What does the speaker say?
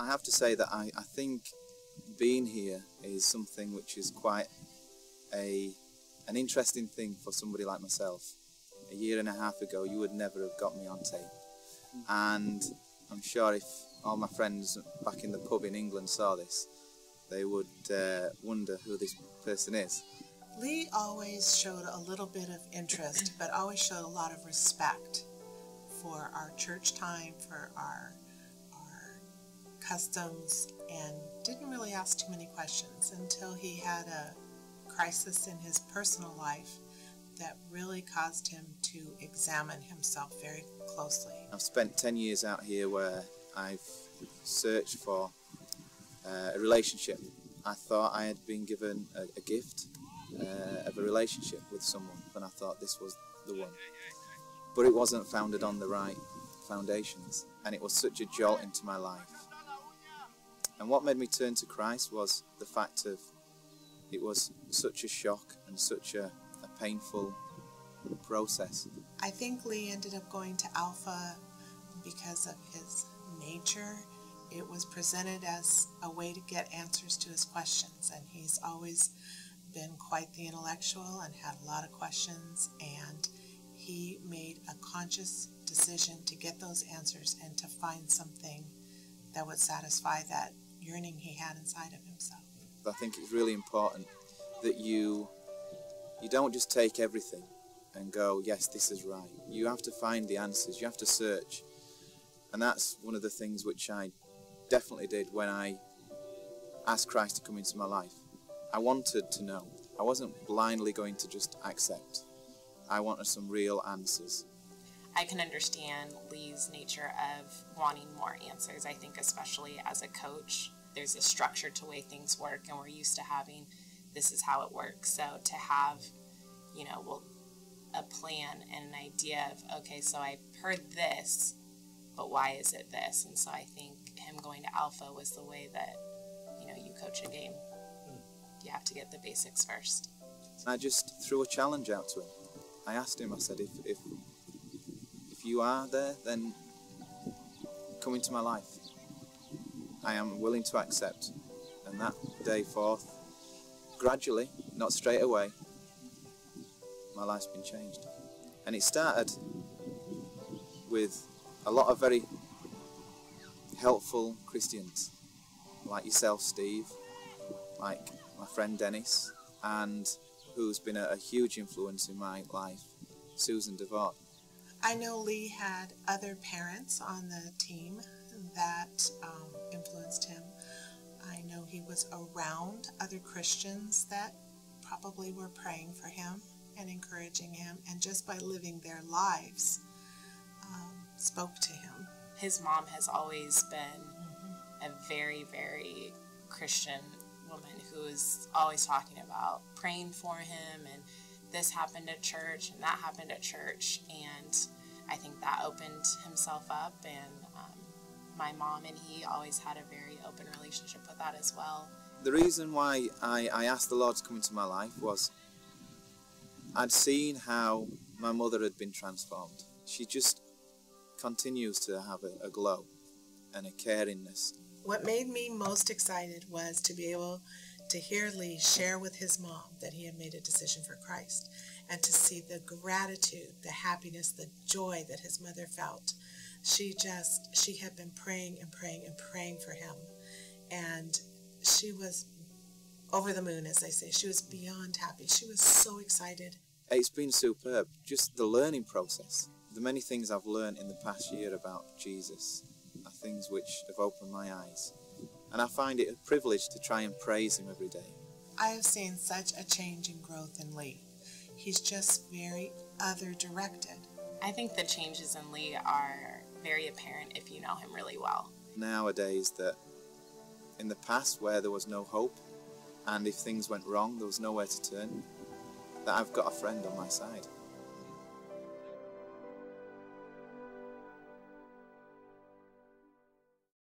I have to say that I think being here is something which is quite an interesting thing for somebody like myself. A year and a half ago, you would never have got me on tape. And I'm sure if all my friends back in the pub in England saw this, they would wonder who this person is. Lee always showed a little bit of interest, but always showed a lot of respect for our church time, for our customs, and didn't really ask too many questions until he had a crisis in his personal life that really caused him to examine himself very closely. I've spent 10 years out here where I've searched for a relationship. I thought I had been given a gift of a relationship with someone, and I thought this was the one. But it wasn't founded on the right foundations, and it was such a jolt into my life. And what made me turn to Christ was the fact of it was such a shock and such a painful process. I think Lee ended up going to Alpha because of his nature. It was presented as a way to get answers to his questions, and he's always been quite the intellectual and had a lot of questions, and he made a conscious decision to get those answers and to find something that would satisfy that yearning he had inside of himself. I think it's really important that you don't just take everything and go, yes, this is right. You have to find the answers, you have to search. And that's one of the things which I definitely did when I asked Christ to come into my life. I wanted to know. I wasn't blindly going to just accept. I wanted some real answers. I can understand Lee's nature of wanting more answers. I think especially as a coach, there's a structure to the way things work, and we're used to having this is how it works. So to have, a plan and an idea of, okay, so I heard this, but why is it this? And so I think him going to Alpha was the way that, you coach a game. You have to get the basics first. I just threw a challenge out to him. I asked him, I said, if you are there, then come into my life. I am willing to accept. And that day forth, gradually, not straight away, my life's been changed. And it started with a lot of very helpful Christians, like yourself, Steve, like my friend Dennis, and who's been a huge influence in my life, Susan DeVaught. I know Lee had other parents on the team that influenced him. I know he was around other Christians that probably were praying for him and encouraging him, and just by living their lives spoke to him. His mom has always been a very, very Christian woman who is always talking about praying for him, and this happened at church and that happened at church, and I think that opened himself up, and my mom and he always had a very open relationship with that as well. The reason why I asked the Lord to come into my life was I'd seen how my mother had been transformed. She just continues to have a glow and a caringness. What made me most excited was to be able to hear Lee share with his mom that he had made a decision for Christ, and to see the gratitude, the happiness, the joy that his mother felt. She had been praying and praying and praying for him, and she was over the moon, as they say. She was beyond happy. She was so excited. It's been superb, just the learning process. The many things I've learned in the past year about Jesus are things which have opened my eyes. And I find it a privilege to try and praise him every day. I have seen such a change and growth in Lee. He's just very other-directed. I think the changes in Lee are very apparent if you know him really well. Nowadays, that in the past where there was no hope, and if things went wrong, there was nowhere to turn, that I've got a friend on my side.